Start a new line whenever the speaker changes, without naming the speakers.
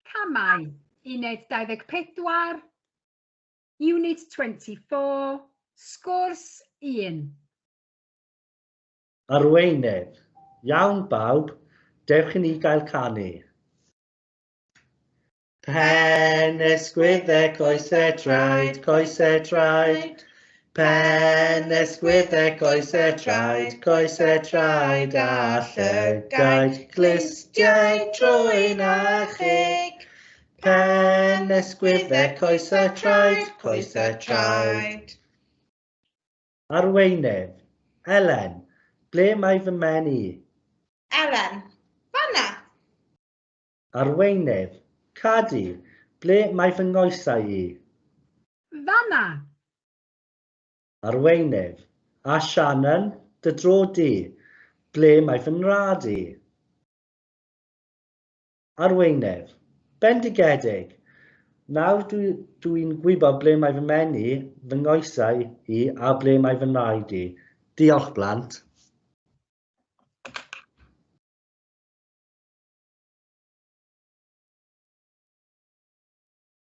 Camau, Uned 24, Unit 24, Sgwrs 1.
Arweinydd. Iawn bawb, dewch i ni gael canu. Pen ysgwyddau coesau traed, coesau traed. Pen ysgwyddau coesau traed, a llygaid, clistiau trwy'n achig. Pen ysgwyddau coesau traed. Arweinydd. Elen, ble mae fy menu?
Elen, fanna.
Arweinydd. Cadi, ble mae fy ngoesau i?
Fanna.
Arweinydd. A Shannon, dy dro di, ble mae fy nrad i? Arweinydd. Bendigedig. Nawr dwi'n gwybod ble mae fy menu, fy ngoesau i a ble mae fy nraed i. Diolch blant.